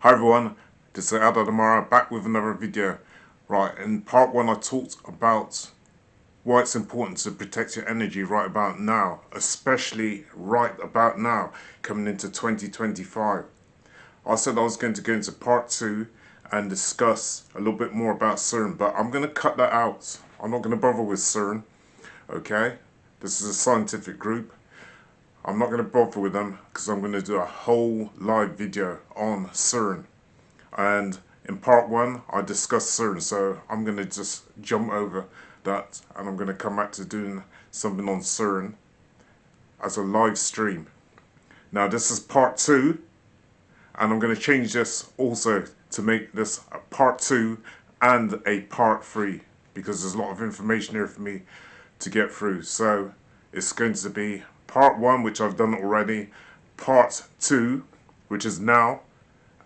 Hi everyone, this is Eldad Amara back with another video. Right, in part 1 I talked about why it's important to protect your energy right about now, especially right about now, coming into 2025. I said I was going to go into part 2 and discuss a little bit more about CERN, but I'm going to cut that out. I'm not going to bother with CERN, okay? This is a scientific group. I'm not going to bother with them because I'm going to do a whole live video on CERN. And in part 1 I discussed CERN, so I'm going to just jump over that and I'm going to come back to doing something on CERN as a live stream. Now this is part 2 and I'm going to change this also to make this a part 2 and a part 3 because there's a lot of information here for me to get through. So it's going to be part 1, which I've done already, part 2, which is now,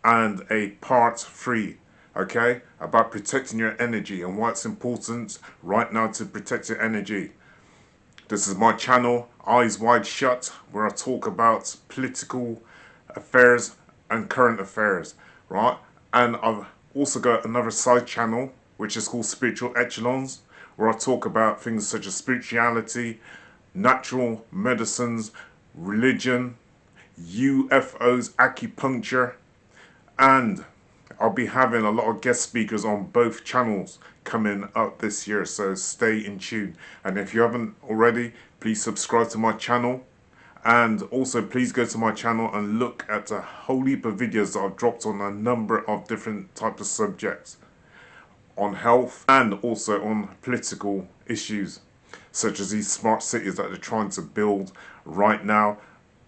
and a part 3, okay, about protecting your energy and why it's important right now to protect your energy. This is my channel, Eyes Wide Shut, where I talk about political affairs and current affairs, right? And I've also got another side channel, which is called Spiritual Echelons, where I talk about things such as spirituality, natural medicines, religion, UFOs, acupuncture, and I'll be having a lot of guest speakers on both channels coming up this year, so stay in tune. And if you haven't already, please subscribe to my channel, and also please go to my channel and look at a whole heap of videos that I've dropped on a number of different types of subjects on health and also on political issues such as these smart cities that they're trying to build right now,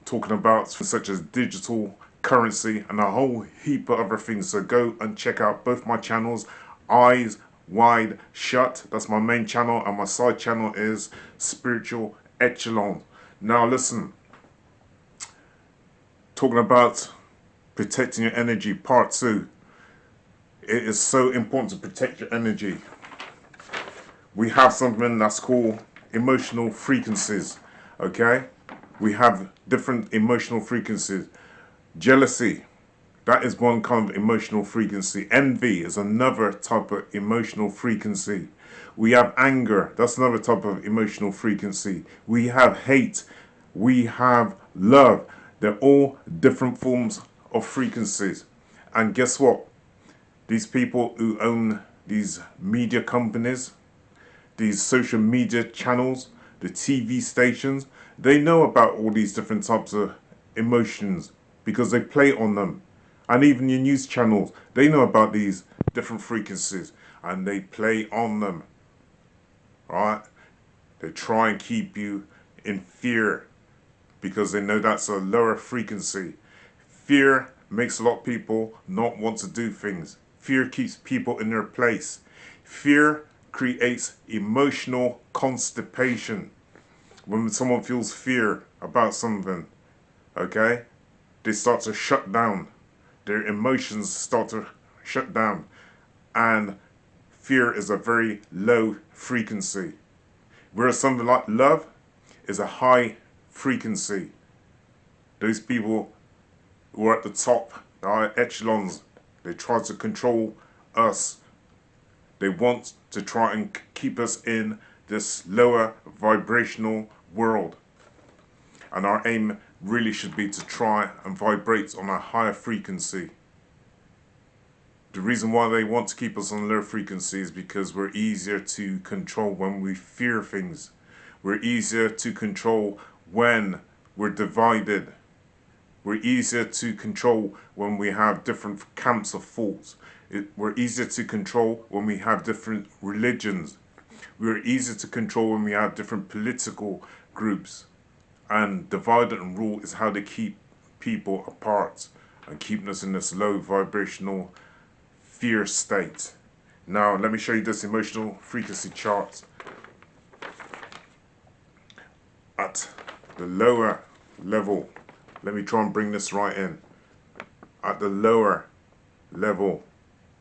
talking about such as digital currency and a whole heap of other things. So go and check out both my channels, Eyes Wide Shut, that's my main channel, and my side channel is Spiritual Echelon. Now listen, talking about protecting your energy, part 2. It is so important to protect your energy. We have something that's called emotional frequencies, okay? We have different emotional frequencies. Jealousy, that is one kind of emotional frequency. Envy is another type of emotional frequency. We have anger, that's another type of emotional frequency. We have hate, we have love. They're all different forms of frequencies. And guess what? These people who own these media companies, these social media channels, the TV stations, they know about all these different types of emotions because they play on them. And even your news channels, they know about these different frequencies and they play on them. Right? They try and keep you in fear because they know that's a lower frequency. Fear makes a lot of people not want to do things. Fear keeps people in their place. Fear creates emotional constipation. When someone feels fear about something, okay, they start to shut down. Their emotions start to shut down. And fear is a very low frequency. Whereas something like love is a high frequency. Those people who are at the top, our echelons, they try to control us. They want to try and keep us in this lower vibrational world. And our aim really should be to try and vibrate on a higher frequency. The reason why they want to keep us on lower frequency is because we're easier to control when we fear things. We're easier to control when we're divided. We're easier to control when we have different camps of thoughts. We're easier to control when we have different religions. We're easier to control when we have different political groups. And divide and rule is how they keep people apart and keeping us in this low vibrational fear state. Now let me show you this emotional frequency chart. At the lower level, let me try and bring this right in. At the lower level,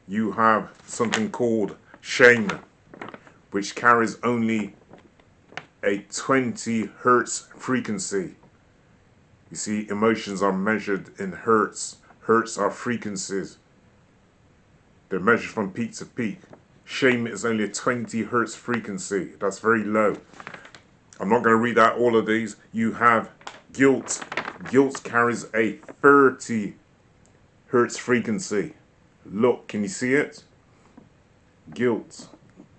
you have something called shame, which carries only a 20 hertz frequency. You see, emotions are measured in hertz. hertz are frequencies. They're measured from peak to peak. Shame is only a 20 hertz frequency. That's very low. I'm not going to read out all of these. You have guilt. Guilt carries a 30 hertz frequency. Look, can you see it? Guilt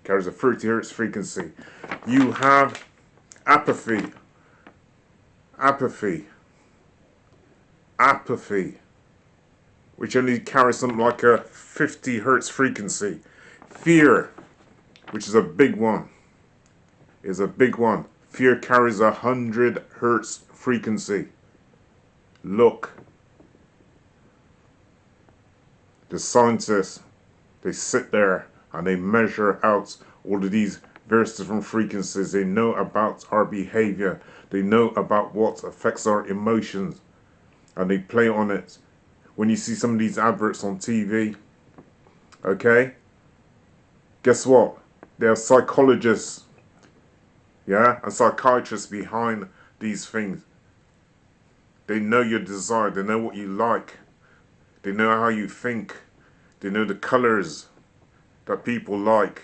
carries a 30 hertz frequency. You have apathy. Apathy. Apathy, which only carries something like a 50 hertz frequency. Fear, which is a big one, Fear carries 100 hertz frequency. Look, the scientists, they sit there and they measure out all of these various different frequencies. They know about our behavior. They know about what affects our emotions, and they play on it. When you see some of these adverts on TV, okay, guess what? There are psychologists, yeah, and psychiatrists behind these things. They know your desire. They know what you like. They know how you think. They know the colors that people like.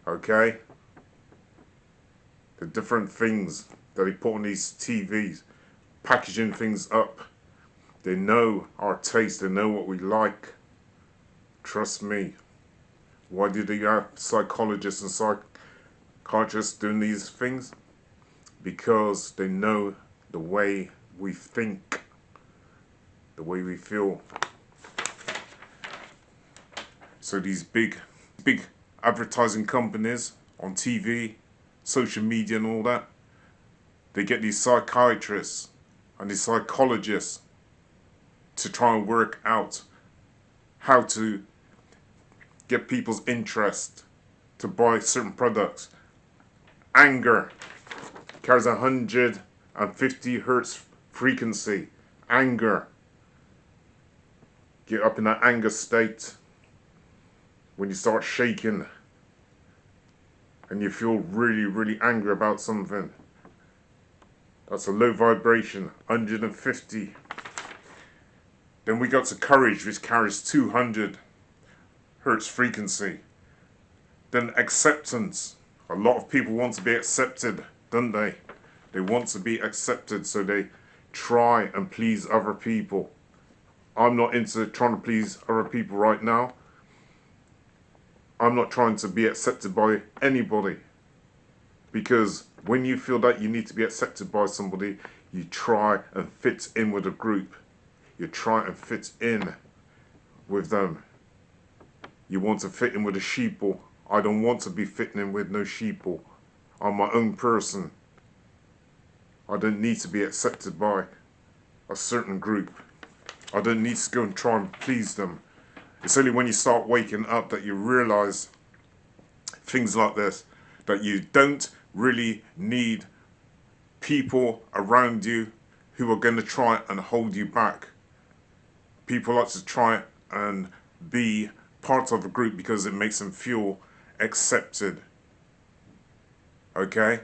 Okay? The different things that they put on these TVs, packaging things up. They know our taste. They know what we like. Trust me. Why do they have psychologists and psychiatrists doing these things? Because they know the way we think, the way we feel. So these big advertising companies on TV, social media and all that, they get these psychiatrists and these psychologists to try and work out how to get people's interest to buy certain products. Anger carries 150 hertz frequency. Anger. Get up in that anger state when you start shaking and you feel really, really angry about something. That's a low vibration, 150. Then we got to courage, which carries 200 hertz frequency. Then acceptance. A lot of people want to be accepted, don't they? They want to be accepted, so they try and please other people. I'm not into trying to please other people right now. I'm not trying to be accepted by anybody. Because when you feel that you need to be accepted by somebody, you try and fit in with a group. You try and fit in with them. You want to fit in with a sheeple. I don't want to be fitting in with no sheeple. I'm my own person. I don't need to be accepted by a certain group. I don't need to go and try and please them. It's only when you start waking up that you realize things like this, that you don't really need people around you who are going to try and hold you back. People like to try and be part of a group because it makes them feel accepted. Okay?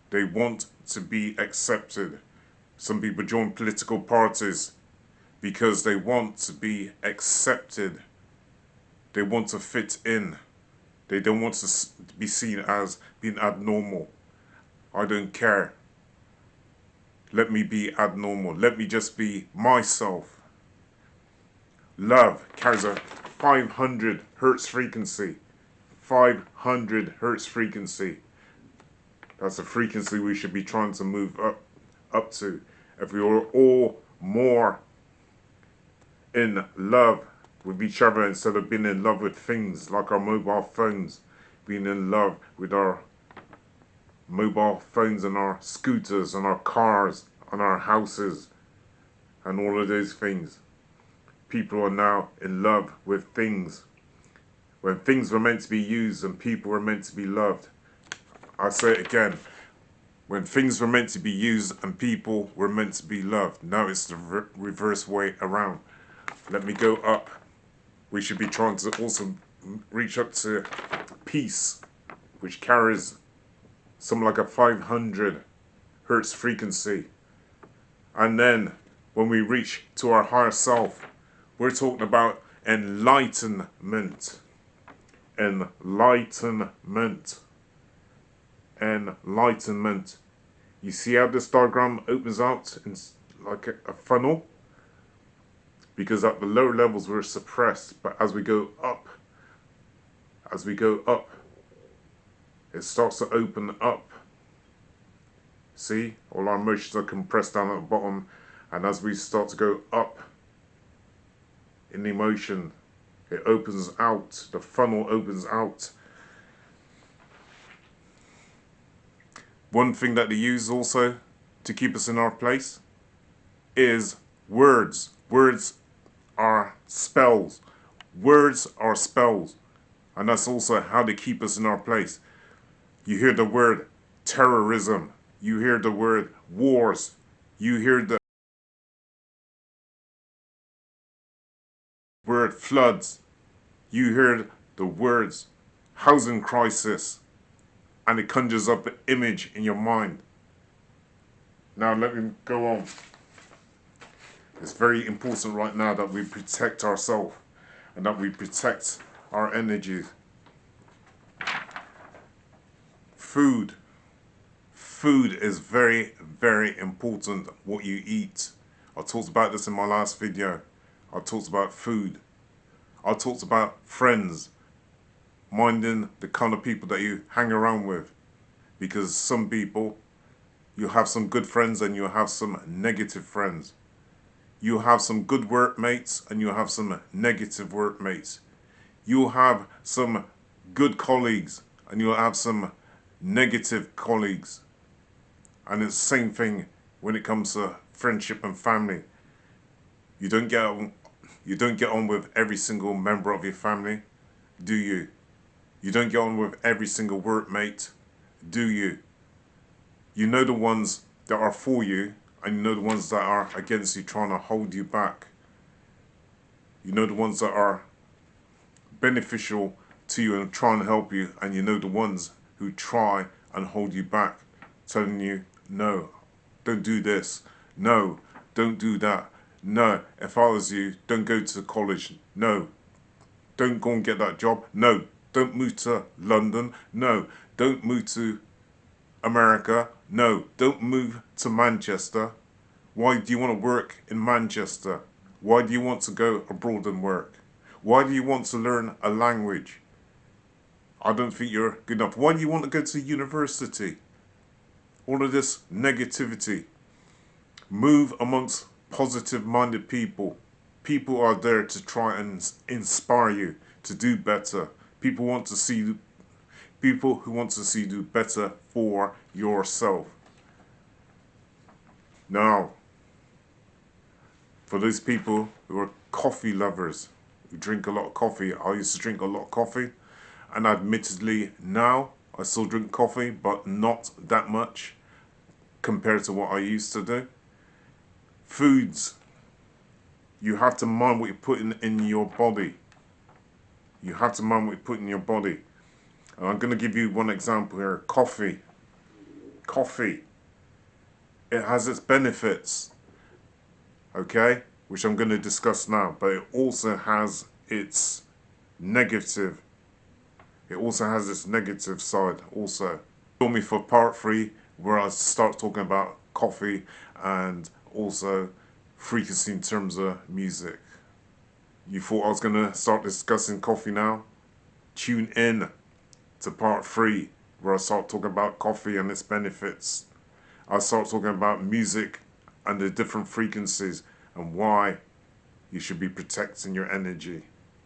They want to be accepted. Some people join political parties because they want to be accepted. They want to fit in. They don't want to be seen as being abnormal. I don't care. Let me be abnormal. Let me just be myself. Love carries a 500 hertz frequency. 500 hertz frequency. That's a frequency we should be trying to move up to. If we were all more in love with each other instead of being in love with things like our mobile phones, being in love with our mobile phones and our scooters and our cars and our houses and all of those things. People are now in love with things. When things were meant to be used and people were meant to be loved. I say it again. When things were meant to be used and people were meant to be loved. Now it's the reverse way around. Let me go up. We should be trying to also reach up to peace, which carries something like a 500 hertz frequency. And then when we reach to our higher self. We're talking about enlightenment. Enlightenment. Enlightenment. You see how this diagram opens out in like a funnel? Because at the lower levels we're suppressed, but as we go up, it starts to open up. See, all our emotions are compressed down at the bottom, and as we start to go up in emotion, it opens out, the funnel opens out. One thing that they use also to keep us in our place is words. Words are spells. Words are spells. And that's also how they keep us in our place. You hear the word terrorism. You hear the word wars. You hear the word floods. You hear the words housing crisis. And it conjures up an image in your mind. Now let me go on. It's very important right now that we protect ourselves and that we protect our energy. Food. Food is very, very important, what you eat. I talked about this in my last video. I talked about food. I talked about friends. Minding the kind of people that you hang around with. Because some people, you have some good friends and you have some negative friends. You have some good workmates and you have some negative workmates. You have some good colleagues and you'll have some negative colleagues. And it's the same thing when it comes to friendship and family. You don't get on with every single member of your family, do you? You don't get on with every single workmate, do you? You know the ones that are for you, and you know the ones that are against you, trying to hold you back. You know the ones that are beneficial to you and trying to help you, and you know the ones who try and hold you back, telling you, no, don't do this. No, don't do that. No, if I was you, don't go to college. No, don't go and get that job. No, don't move to London. No, don't move to America. No, don't move to Manchester. Why do you want to work in Manchester? Why do you want to go abroad and work? Why do you want to learn a language? I don't think you're good enough. Why do you want to go to university? All of this negativity. Move amongst positive-minded people. People are there to try and inspire you to do better. People who want to see you do better for yourself. Now, for those people who are coffee lovers, who drink a lot of coffee, I used to drink a lot of coffee, and admittedly now I still drink coffee, but not that much compared to what I used to do. Foods. You have to mind what you're putting in your body. You have to mind what you're putting in your body. And I'm going to give you one example here. Coffee. Coffee. It has its benefits. Okay? Which I'm going to discuss now. But it also has its negative. It also has its negative side also. Join me for part 3 where I start talking about coffee and also frequency in terms of music. You thought I was going to start discussing coffee now? Tune in to part 3 where I start talking about coffee and its benefits. I start talking about music and the different frequencies and why you should be protecting your energy.